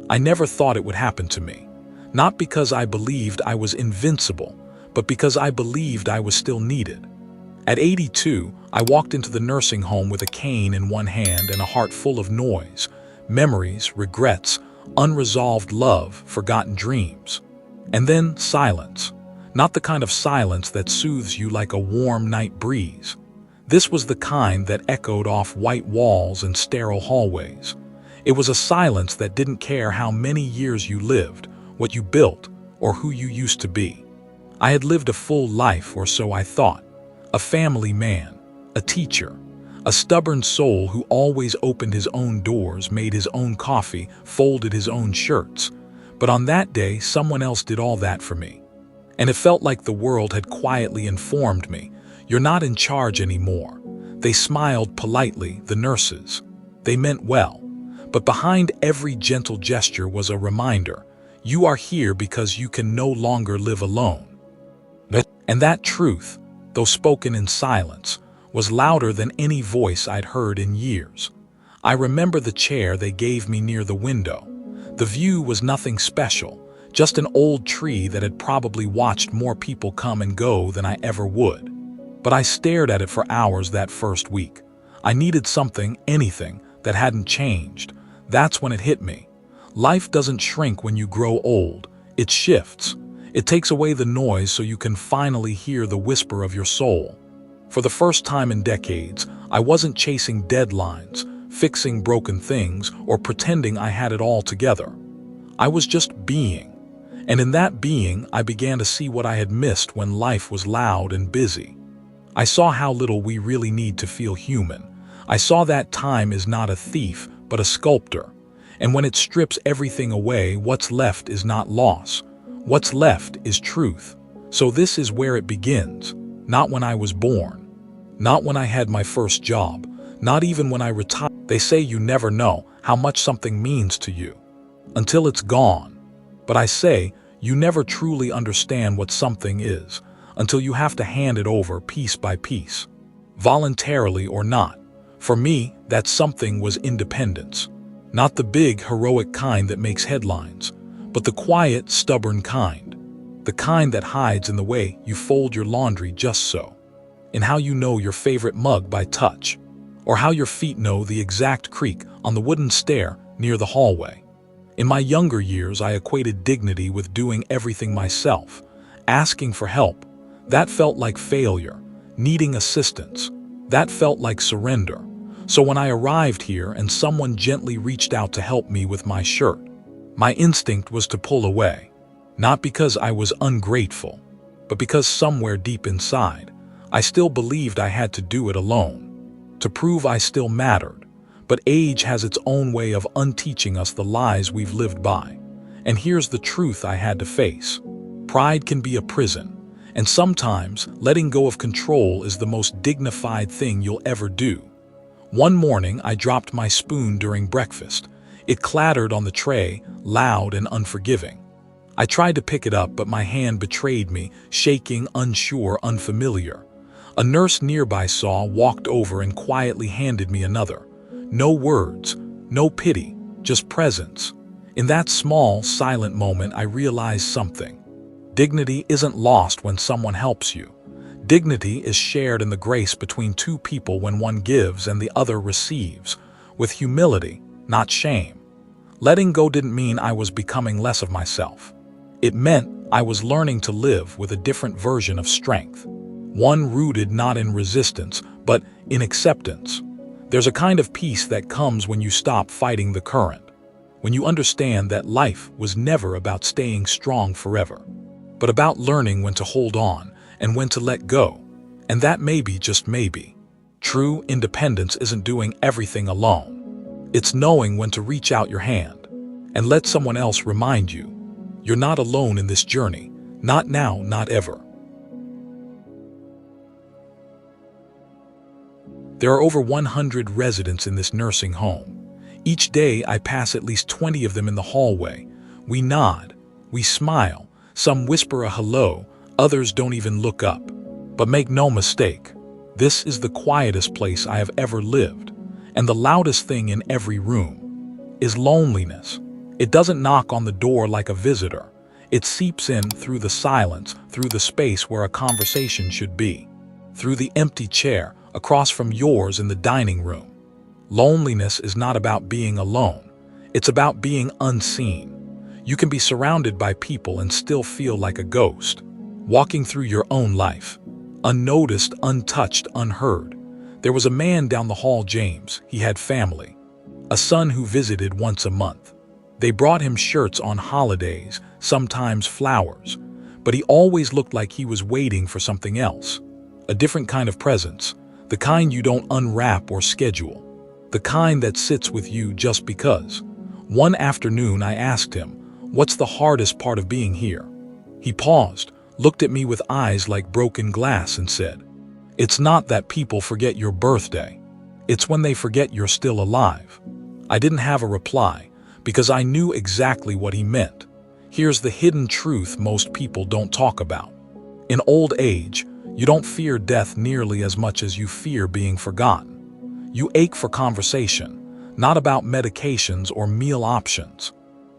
I never thought it would happen to me. Not because I believed I was invincible, but because I believed I was still needed. At 82, I walked into the nursing home with a cane in one hand and a heart full of noise, memories, regrets, unresolved love, forgotten dreams. And then silence. Not the kind of silence that soothes you like a warm night breeze. This was the kind that echoed off white walls and sterile hallways. It was a silence that didn't care how many years you lived, what you built, or who you used to be. I had lived a full life, or so I thought. A family man, a teacher, a stubborn soul who always opened his own doors, made his own coffee, folded his own shirts. But on that day, someone else did all that for me. And it felt like the world had quietly informed me, "You're not in charge anymore." They smiled politely, the nurses. They meant well. But behind every gentle gesture was a reminder, you are here because you can no longer live alone. And that truth, though spoken in silence, was louder than any voice I'd heard in years. I remember the chair they gave me near the window. The view was nothing special, just an old tree that had probably watched more people come and go than I ever would. But I stared at it for hours that first week. I needed something, anything, that hadn't changed. That's when it hit me. Life doesn't shrink when you grow old. It shifts. It takes away the noise so you can finally hear the whisper of your soul. For the first time in decades, I wasn't chasing deadlines, fixing broken things, or pretending I had it all together. I was just being. And in that being, I began to see what I had missed when life was loud and busy. I saw how little we really need to feel human. I saw that time is not a thief, but a sculptor. And when it strips everything away, what's left is not loss. What's left is truth. So this is where it begins. Not when I was born. Not when I had my first job. Not even when I retired. They say you never know how much something means to you until it's gone. But I say you never truly understand what something is until you have to hand it over piece by piece, voluntarily or not. For me, that something was independence. Not the big, heroic kind that makes headlines, but the quiet, stubborn kind. The kind that hides in the way you fold your laundry just so, in how you know your favorite mug by touch, or how your feet know the exact creak on the wooden stair near the hallway. In my younger years, I equated dignity with doing everything myself, asking for help. That felt like failure, needing assistance. That felt like surrender. So when I arrived here and someone gently reached out to help me with my shirt, my instinct was to pull away. Not because I was ungrateful, but because somewhere deep inside, I still believed I had to do it alone, to prove I still mattered. But age has its own way of unteaching us the lies we've lived by. And here's the truth I had to face. Pride can be a prison, and sometimes letting go of control is the most dignified thing you'll ever do. One morning, I dropped my spoon during breakfast. It clattered on the tray, loud and unforgiving. I tried to pick it up, but my hand betrayed me, shaking, unsure, unfamiliar. A nurse nearby saw, walked over, and quietly handed me another. No words, no pity, just presence. In that small, silent moment, I realized something. Dignity isn't lost when someone helps you. Dignity is shared in the grace between two people when one gives and the other receives, with humility, not shame. Letting go didn't mean I was becoming less of myself. It meant I was learning to live with a different version of strength. One rooted not in resistance, but in acceptance. There's a kind of peace that comes when you stop fighting the current, when you understand that life was never about staying strong forever, but about learning when to hold on and when to let go. And that maybe, just maybe, true independence isn't doing everything alone. It's knowing when to reach out your hand and let someone else remind you, you're not alone in this journey, not now, not ever. There are over 100 residents in this nursing home. Each day I pass at least 20 of them in the hallway. We nod, we smile, some whisper a hello, others don't even look up. But make no mistake, this is the quietest place I have ever lived, and the loudest thing in every room is loneliness. It doesn't knock on the door like a visitor. It seeps in through the silence, through the space where a conversation should be, through the empty chair across from yours in the dining room. Loneliness is not about being alone. It's about being unseen. You can be surrounded by people and still feel like a ghost, walking through your own life, unnoticed, untouched, unheard. There was a man down the hall, James. He had family, a son who visited once a month. They brought him shirts on holidays, sometimes flowers, but he always looked like he was waiting for something else, a different kind of presence, the kind you don't unwrap or schedule, the kind that sits with you just because. One afternoon I asked him, "What's the hardest part of being here?" He paused, looked at me with eyes like broken glass and said, "It's not that people forget your birthday. It's when they forget you're still alive." I didn't have a reply, because I knew exactly what he meant. Here's the hidden truth most people don't talk about. In old age, you don't fear death nearly as much as you fear being forgotten. You ache for conversation, not about medications or meal options,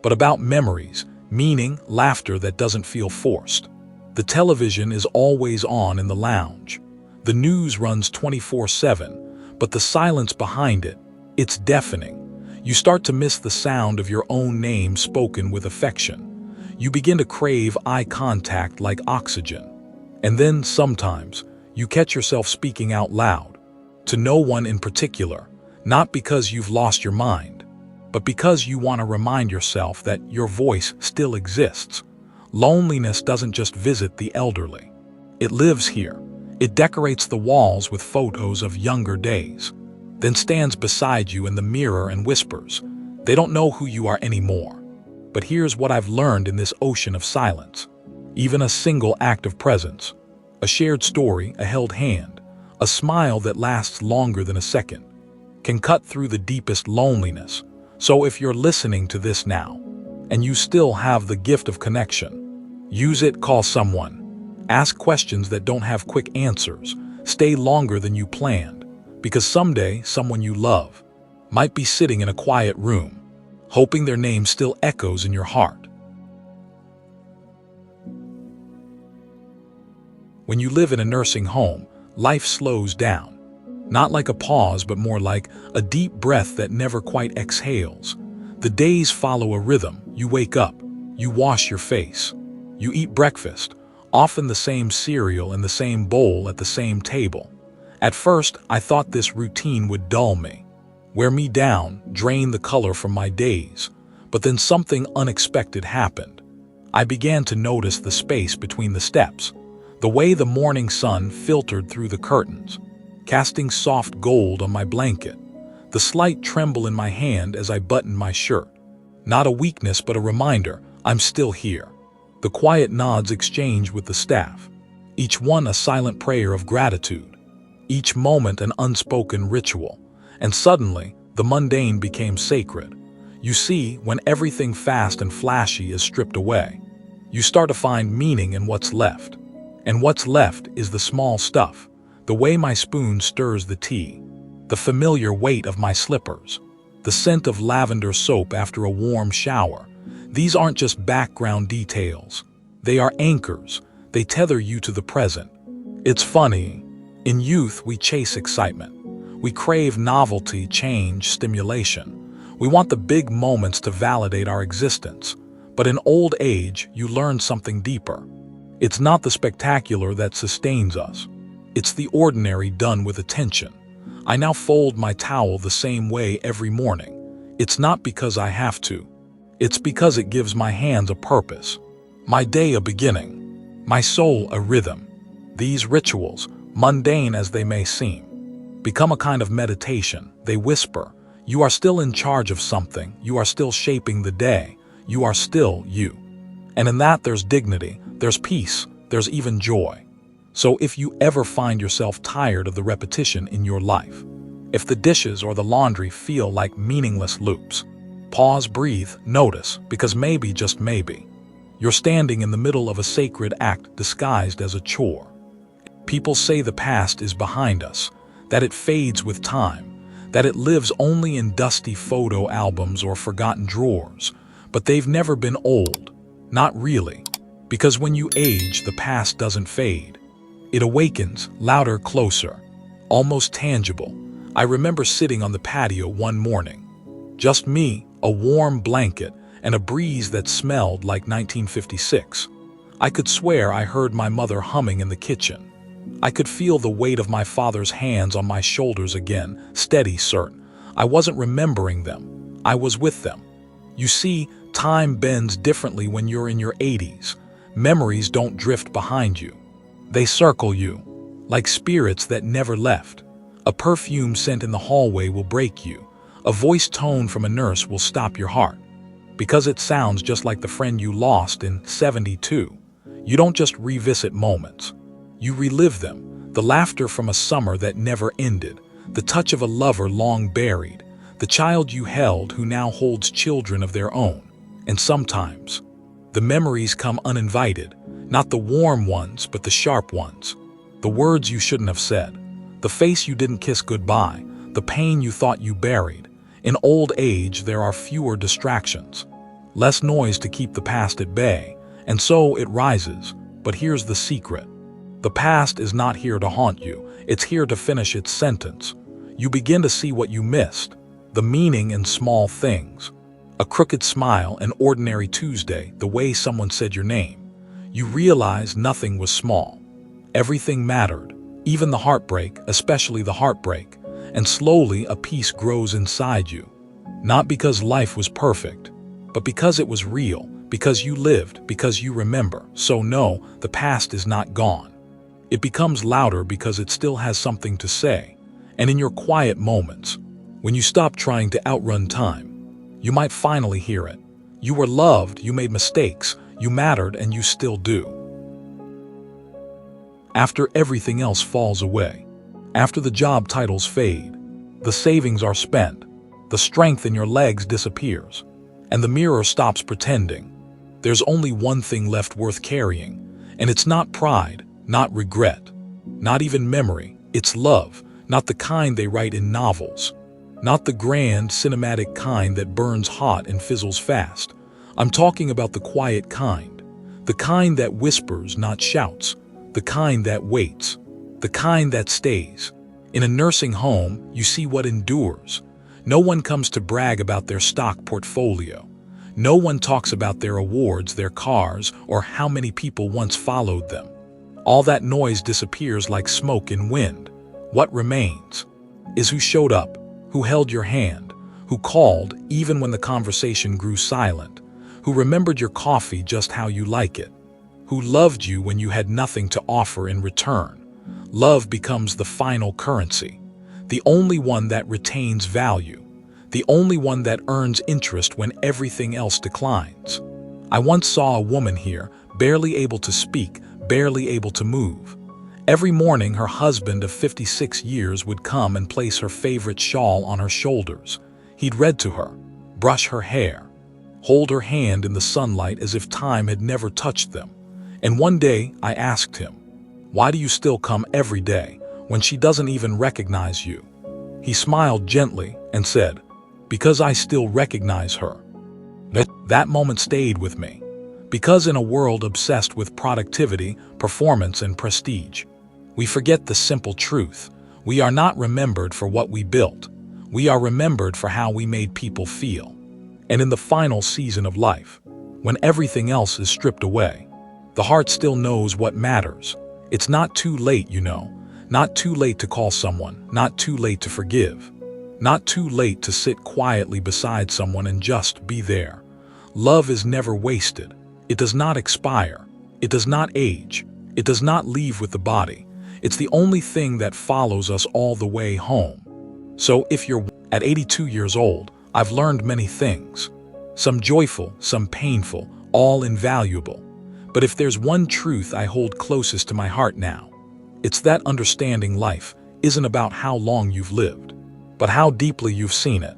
but about memories, meaning, laughter that doesn't feel forced. The television is always on in the lounge. The news runs 24/7, but the silence behind it, it's deafening. You start to miss the sound of your own name spoken with affection. You begin to crave eye contact like oxygen. And then, sometimes, you catch yourself speaking out loud, to no one in particular, not because you've lost your mind, but because you want to remind yourself that your voice still exists. Loneliness doesn't just visit the elderly. It lives here. It decorates the walls with photos of younger days, then stands beside you in the mirror and whispers, "They don't know who you are anymore." But here's what I've learned in this ocean of silence. Even a single act of presence, a shared story, a held hand, a smile that lasts longer than a second, can cut through the deepest loneliness. So if you're listening to this now, and you still have the gift of connection, use it. Call someone. Ask questions that don't have quick answers. Stay longer than you planned, because someday someone you love might be sitting in a quiet room, hoping their name still echoes in your heart. When you live in a nursing home, life slows down. Not like a pause, but more like a deep breath that never quite exhales. The days follow a rhythm. You wake up, you wash your face, you eat breakfast, often the same cereal in the same bowl at the same table. At first, I thought this routine would dull me, wear me down, drain the color from my days. But then something unexpected happened. I began to notice the space between the steps, the way the morning sun filtered through the curtains, casting soft gold on my blanket, the slight tremble in my hand as I buttoned my shirt. Not a weakness, but a reminder, I'm still here. The quiet nods exchanged with the staff, each one a silent prayer of gratitude, each moment an unspoken ritual. And suddenly, the mundane became sacred. You see, when everything fast and flashy is stripped away, you start to find meaning in what's left. And what's left is the small stuff, the way my spoon stirs the tea, the familiar weight of my slippers, the scent of lavender soap after a warm shower. These aren't just background details. They are anchors. They tether you to the present. It's funny. In youth, we chase excitement. We crave novelty, change, stimulation. We want the big moments to validate our existence. But in old age, you learn something deeper. It's not the spectacular that sustains us. It's the ordinary done with attention. I now fold my towel the same way every morning. It's not because I have to. It's because it gives my hands a purpose, my day a beginning, my soul a rhythm. These rituals, mundane as they may seem, become a kind of meditation. They whisper, you are still in charge of something, you are still shaping the day, you are still you. And in that there's dignity, there's peace, there's even joy. So if you ever find yourself tired of the repetition in your life, if the dishes or the laundry feel like meaningless loops, pause, breathe, notice, because maybe, just maybe, you're standing in the middle of a sacred act disguised as a chore. People say the past is behind us, that it fades with time, that it lives only in dusty photo albums or forgotten drawers. but they've never been old. Not really. Because when you age, the past doesn't fade. It awakens, louder, closer, almost tangible. I remember sitting on the patio one morning. Just me, a warm blanket, and a breeze that smelled like 1956. I could swear I heard my mother humming in the kitchen. I could feel the weight of my father's hands on my shoulders again, steady, certain. I wasn't remembering them. I was with them. You see, time bends differently when you're in your 80s. Memories don't drift behind you. They circle you, like spirits that never left. A perfume sent in the hallway will break you. A voice tone from a nurse will stop your heart. Because it sounds just like the friend you lost in '72. You don't just revisit moments. You relive them. The laughter from a summer that never ended. The touch of a lover long buried. The child you held who now holds children of their own. And sometimes, the memories come uninvited. Not the warm ones, but the sharp ones. The words you shouldn't have said. The face you didn't kiss goodbye. The pain you thought you buried. In old age, there are fewer distractions. Less noise to keep the past at bay. And so it rises. But here's the secret. The past is not here to haunt you. It's here to finish its sentence. You begin to see what you missed. The meaning in small things. A crooked smile, an ordinary Tuesday, the way someone said your name. You realize nothing was small. Everything mattered, even the heartbreak, especially the heartbreak. And slowly a peace grows inside you. Not because life was perfect, but because it was real, because you lived, because you remember. So no, the past is not gone. It becomes louder because it still has something to say. And in your quiet moments, when you stop trying to outrun time, you might finally hear it. You were loved, you made mistakes, you mattered, and you still do. After everything else falls away, after the job titles fade, the savings are spent, the strength in your legs disappears, and the mirror stops pretending, there's only one thing left worth carrying, and it's not pride, not regret, not even memory, it's love, not the kind they write in novels. Not the grand, cinematic kind that burns hot and fizzles fast. I'm talking about the quiet kind. The kind that whispers, not shouts. The kind that waits. The kind that stays. In a nursing home, you see what endures. No one comes to brag about their stock portfolio. No one talks about their awards, their cars, or how many people once followed them. All that noise disappears like smoke in wind. What remains is who showed up, who held your hand, who called even when the conversation grew silent, who remembered your coffee just how you like it, who loved you when you had nothing to offer in return. Love becomes the final currency, the only one that retains value, the only one that earns interest when everything else declines. I once saw a woman here, barely able to speak, barely able to move. Every morning, her husband of 56 years would come and place her favorite shawl on her shoulders. He'd read to her, brush her hair, hold her hand in the sunlight as if time had never touched them. And one day, I asked him, "Why do you still come every day when she doesn't even recognize you?" He smiled gently and said, "Because I still recognize her." That moment stayed with me. Because in a world obsessed with productivity, performance, and prestige, we forget the simple truth. We are not remembered for what we built. We are remembered for how we made people feel. And in the final season of life, when everything else is stripped away, the heart still knows what matters. It's not too late, you know. Not too late to call someone. Not too late to forgive. Not too late to sit quietly beside someone and just be there. Love is never wasted. It does not expire. It does not age. It does not leave with the body. It's the only thing that follows us all the way home. So if you're at 82 years old, I've learned many things. Some joyful, some painful, all invaluable. But if there's one truth I hold closest to my heart now, it's that understanding life isn't about how long you've lived, but how deeply you've seen it.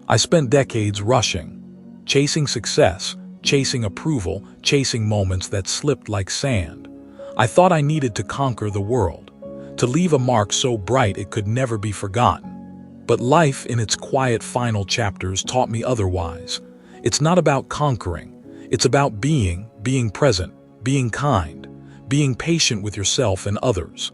I spent decades rushing, chasing success, chasing approval, chasing moments that slipped like sand. I thought I needed to conquer the world, to leave a mark so bright it could never be forgotten. But life in its quiet final chapters taught me otherwise. It's not about conquering. It's about being present, being kind, being patient with yourself and others.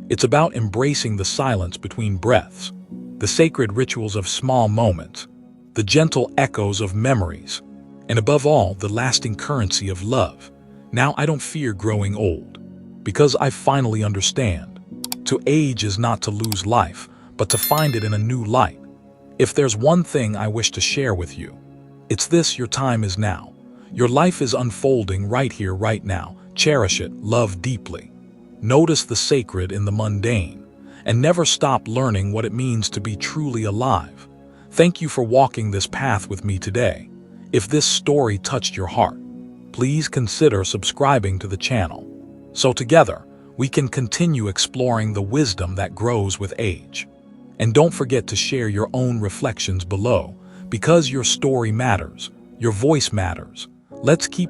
It's about embracing the silence between breaths, the sacred rituals of small moments, the gentle echoes of memories, and above all, the lasting currency of love. Now I don't fear growing old, because I finally understand. To age is not to lose life, but to find it in a new light. If there's one thing I wish to share with you, it's this: your time is now. Your life is unfolding right here, right now. Cherish it, love deeply. Notice the sacred in the mundane, and never stop learning what it means to be truly alive. Thank you for walking this path with me today. If this story touched your heart, please consider subscribing to the channel, so together we can continue exploring the wisdom that grows with age. And don't forget to share your own reflections below, because your story matters, your voice matters. Let's keep